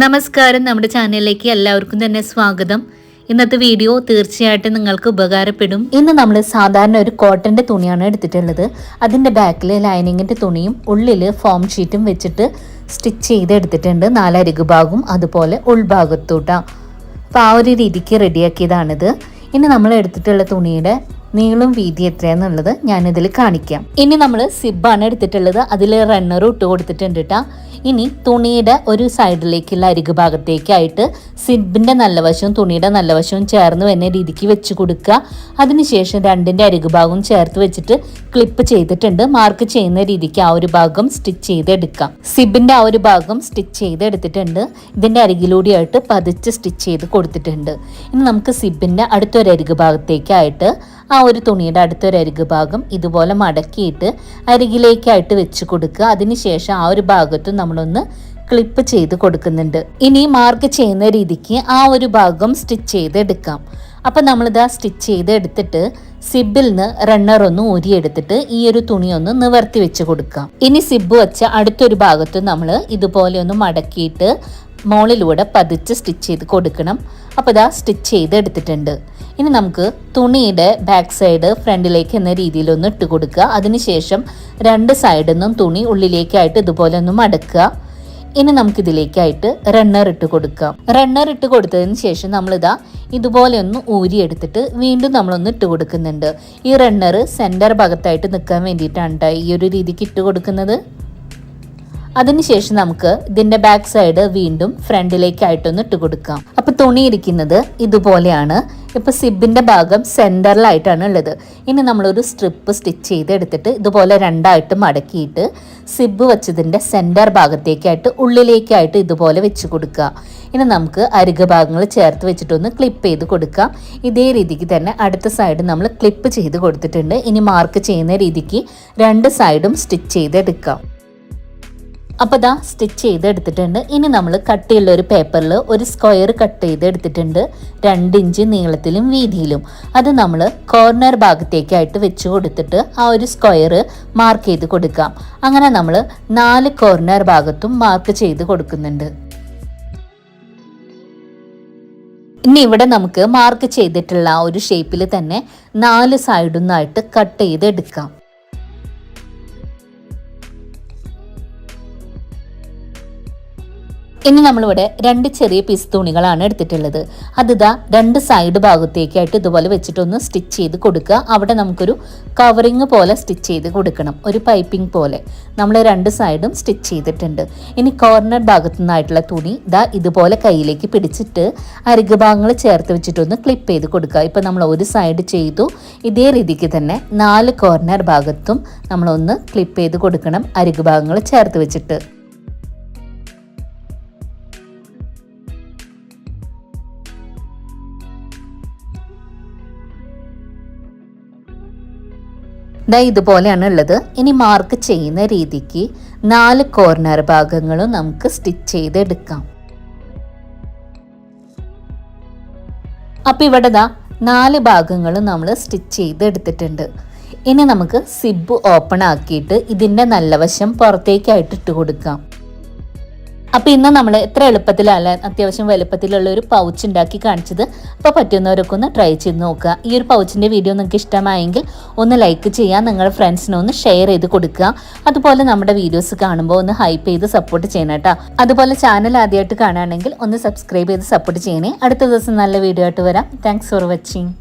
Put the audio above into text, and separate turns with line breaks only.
നമസ്കാരം, നമ്മുടെ ചാനലിലേക്ക് എല്ലാവർക്കും തന്നെ സ്വാഗതം. ഇന്നത്തെ വീഡിയോ തീർച്ചയായിട്ടും നിങ്ങൾക്ക് ഉപകാരപ്പെടും. ഇന്ന് നമ്മൾ സാധാരണ ഒരു കോട്ടൻ്റെ തുണിയാണ് എടുത്തിട്ടുള്ളത്. അതിൻ്റെ ബാക്കിൽ ലൈനിങ്ങിൻ്റെ തുണിയും ഉള്ളിൽ ഫോം ഷീറ്റും വെച്ചിട്ട് സ്റ്റിച്ച് ചെയ്ത് എടുത്തിട്ടുണ്ട്. 4 അരികു ഭാഗവും അതുപോലെ ഉൾഭാഗത്തോട്ടാണ്. അപ്പോൾ ആ ഒരു രീതിക്ക് റെഡിയാക്കിയതാണിത്. ഇനി നമ്മൾ എടുത്തിട്ടുള്ള തുണിയുടെ നീളം വീതി എത്രയാണെന്നുള്ളത് ഞാനിതിൽ കാണിക്കാം. ഇനി നമ്മൾ സിബാണ് എടുത്തിട്ടുള്ളത്. അതിൽ റണ്ണറും ഇട്ട് കൊടുത്തിട്ടുണ്ട് കേട്ടോ. ഇനി തുണിയുടെ ഒരു സൈഡിലേക്കുള്ള അരികു ഭാഗത്തേക്കായിട്ട് സിബിൻ്റെ നല്ല വശവും തുണിയുടെ നല്ല വശവും ചേർന്ന് വരുന്ന രീതിക്ക് വെച്ച് കൊടുക്കുക. അതിനുശേഷം രണ്ടിൻ്റെ അരികു ഭാഗവും ചേർത്ത് വെച്ചിട്ട് ക്ലിപ്പ് ചെയ്തിട്ടുണ്ട്. മാർക്ക് ചെയ്യുന്ന രീതിക്ക് ആ ഒരു ഭാഗം സ്റ്റിച്ച് ചെയ്തെടുക്കാം. സിബിൻ്റെ ആ ഒരു ഭാഗം സ്റ്റിച്ച് ചെയ്തെടുത്തിട്ടുണ്ട്. ഇതിൻ്റെ അരികിലൂടെയായിട്ട് പതിച്ച് സ്റ്റിച്ച് ചെയ്ത് കൊടുത്തിട്ടുണ്ട്. ഇനി നമുക്ക് സിബിൻ്റെ അടുത്തൊരു അരികു ഭാഗത്തേക്കായിട്ട് ആ ഒരു തുണിയുടെ അടുത്തൊരു അരികു ഭാഗം ഇതുപോലെ മടക്കിയിട്ട് അരികിലേക്കായിട്ട് വെച്ച് കൊടുക്കുക. അതിനുശേഷം ആ ഒരു ഭാഗത്തും നമ്മളൊന്ന് ക്ലിപ്പ് ചെയ്ത് കൊടുക്കുന്നുണ്ട്. ഇനി മാർക്ക് ചെയ്യുന്ന രീതിക്ക് ആ ഒരു ഭാഗം സ്റ്റിച്ച് ചെയ്തെടുക്കാം. അപ്പം നമ്മളിതാ സ്റ്റിച്ച് ചെയ്ത് എടുത്തിട്ട് സിബിൽ നിന്ന് റണ്ണർ ഒന്ന് ഊരിയെടുത്തിട്ട് ഈ ഒരു തുണി ഒന്ന് നിവർത്തി വെച്ച് കൊടുക്കാം. ഇനി സിബ് വെച്ച അടുത്തൊരു ഭാഗത്തും നമ്മൾ ഇതുപോലെ ഒന്ന് മടക്കിയിട്ട് മോളിലൂടെ പതിച്ച് സ്റ്റിച്ച് ചെയ്ത് കൊടുക്കണം. അപ്പോൾ ഇതാ സ്റ്റിച്ച് ചെയ്ത് എടുത്തിട്ടുണ്ട്. ഇനി നമുക്ക് തുണിയുടെ ബാക്ക് സൈഡ് ഫ്രണ്ടിലേക്ക് എന്ന രീതിയിലൊന്ന് ഇട്ട് കൊടുക്കുക. അതിനുശേഷം രണ്ട് സൈഡിൽ നിന്നും തുണി ഉള്ളിലേക്കായിട്ട് ഇതുപോലെ ഒന്ന് മടക്കുക. ഇനി നമുക്കിതിലേക്കായിട്ട് റണ്ണർ ഇട്ട് കൊടുക്കാം. റണ്ണർ ഇട്ട് കൊടുത്തതിന് ശേഷം നമ്മളിതാ ഇതുപോലെ ഒന്ന് ഊരിയെടുത്തിട്ട് വീണ്ടും നമ്മളൊന്ന് ഇട്ട് കൊടുക്കുന്നുണ്ട്. ഈ റണ്ണർ സെൻറ്റർ ഭാഗത്തായിട്ട് നിൽക്കാൻ വേണ്ടിയിട്ടാണ് ഈ ഒരു രീതിക്ക് ഇട്ട് കൊടുക്കുന്നത്. അതിനുശേഷം നമുക്ക് ഇതിൻ്റെ ബാക്ക് സൈഡ് വീണ്ടും ഫ്രണ്ടിലേക്കായിട്ടൊന്ന് ഇട്ട് കൊടുക്കാം. അപ്പോൾ തുണി ഇരിക്കുന്നത് ഇതുപോലെയാണ്. ഇപ്പോൾ സിബിൻ്റെ ഭാഗം സെൻറ്ററിലായിട്ടാണ് ഉള്ളത്. ഇനി നമ്മളൊരു സ്ട്രിപ്പ് സ്റ്റിച്ച് ചെയ്തെടുത്തിട്ട് ഇതുപോലെ രണ്ടായിട്ട് മടക്കിയിട്ട് സിബ് വെച്ചതിൻ്റെ സെൻറ്റർ ഭാഗത്തേക്കായിട്ട് ഉള്ളിലേക്കായിട്ട് ഇതുപോലെ വെച്ച് കൊടുക്കുക. ഇനി നമുക്ക് അരികു ഭാഗങ്ങൾ ചേർത്ത് വെച്ചിട്ടൊന്ന് ക്ലിപ്പ് ചെയ്ത് കൊടുക്കാം. ഇതേ രീതിക്ക് തന്നെ അടുത്ത സൈഡ് നമ്മൾ ക്ലിപ്പ് ചെയ്ത് കൊടുത്തിട്ടുണ്ട്. ഇനി മാർക്ക് ചെയ്യുന്ന രീതിക്ക് രണ്ട് സൈഡും സ്റ്റിച്ച് ചെയ്തെടുക്കാം. അപ്പോൾ ഇതാ സ്റ്റിച്ച് ചെയ്തെടുത്തിട്ടുണ്ട്. ഇനി നമ്മൾ കട്ടിയുള്ള ഒരു പേപ്പറിൽ ഒരു സ്ക്വയർ കട്ട് ചെയ്തെടുത്തിട്ടുണ്ട്. 2 ഇഞ്ച് നീളത്തിലും വീതിയിലും. അത് നമ്മൾ കോർണർ ഭാഗത്തേക്കായിട്ട് വെച്ച് കൊടുത്തിട്ട് ആ ഒരു സ്ക്വയർ മാർക്ക് ചെയ്ത് കൊടുക്കാം. അങ്ങനെ നമ്മൾ 4 കോർണർ ഭാഗത്തും മാർക്ക് ചെയ്ത് കൊടുക്കുന്നുണ്ട്. ഇനി ഇവിടെ നമുക്ക് മാർക്ക് ചെയ്തിട്ടുള്ള ആ ഒരു ഷേപ്പിൽ തന്നെ 4 സൈഡിൽ നിന്നായിട്ട് കട്ട് ചെയ്തെടുക്കാം. ഇനി നമ്മളിവിടെ 2 ചെറിയ പീസ് തുണികളാണ് എടുത്തിട്ടുള്ളത്. അതിതാ 2 സൈഡ് ഭാഗത്തേക്കായിട്ട് ഇതുപോലെ വെച്ചിട്ടൊന്ന് സ്റ്റിച്ച് ചെയ്ത് കൊടുക്കുക. അവിടെ നമുക്കൊരു കവറിങ് പോലെ സ്റ്റിച്ച് ചെയ്ത് കൊടുക്കണം, ഒരു പൈപ്പിംഗ് പോലെ. നമ്മൾ 2 സൈഡും സ്റ്റിച്ച് ചെയ്തിട്ടുണ്ട്. ഇനി കോർണർ ഭാഗത്തു നിന്നായിട്ടുള്ള തുണി ഇതാ ഇതുപോലെ കയ്യിലേക്ക് പിടിച്ചിട്ട് അരികു ഭാഗങ്ങൾ ചേർത്ത് വെച്ചിട്ടൊന്ന് ക്ലിപ്പ് ചെയ്ത് കൊടുക്കുക. ഇപ്പം നമ്മൾ ഒരു സൈഡ് ചെയ്തു. ഇതേ രീതിക്ക് തന്നെ 4 കോർണർ ഭാഗത്തും നമ്മളൊന്ന് ക്ലിപ്പ് ചെയ്ത് കൊടുക്കണം അരികു ഭാഗങ്ങൾ ചേർത്ത് വെച്ചിട്ട്. ഇതുപോലെയാണ് ഉള്ളത്. ഇനി മാർക്ക് ചെയ്യുന്ന രീതിക്ക് 4 കോർണർ ഭാഗങ്ങളും നമുക്ക് സ്റ്റിച്ച് ചെയ്തെടുക്കാം. അപ്പം ഇവിടെ 4 ഭാഗങ്ങളും നമ്മൾ സ്റ്റിച്ച് ചെയ്തെടുത്തിട്ടുണ്ട്. ഇനി നമുക്ക് സിബ് ഓപ്പൺ ആക്കിയിട്ട് ഇതിൻ്റെ നല്ല വശം പുറത്തേക്കായിട്ട് ഇട്ട് കൊടുക്കാം. അപ്പോൾ ഇന്ന് നമ്മൾ എത്ര എളുപ്പത്തിലല്ല അത്യാവശ്യം വലുപ്പത്തിലുള്ള ഒരു പൗച്ച് ഉണ്ടാക്കി കാണിച്ചത്. അപ്പോൾ പറ്റുന്നവരൊക്കെ ഒന്ന് ട്രൈ ചെയ്ത് നോക്കുക. ഈ ഒരു പൗച്ചിൻ്റെ വീഡിയോ നിങ്ങൾക്ക് ഇഷ്ടമായെങ്കിൽ ഒന്ന് ലൈക്ക് ചെയ്യുക, നിങ്ങളുടെ ഫ്രണ്ട്സിനെ ഒന്ന് ഷെയർ ചെയ്ത് കൊടുക്കുക. അതുപോലെ നമ്മുടെ വീഡിയോസ് കാണുമ്പോൾ ഒന്ന് ഹൈപ്പ് ചെയ്ത് സപ്പോർട്ട് ചെയ്യണം കേട്ടോ. അതുപോലെ ചാനൽ ആദ്യമായിട്ട് കാണുകയാണെങ്കിൽ ഒന്ന് സബ്സ്ക്രൈബ് ചെയ്ത് സപ്പോർട്ട് ചെയ്യണേ. അടുത്ത ദിവസം നല്ല വീഡിയോ ആയിട്ട് വരാം. Thanks for watching.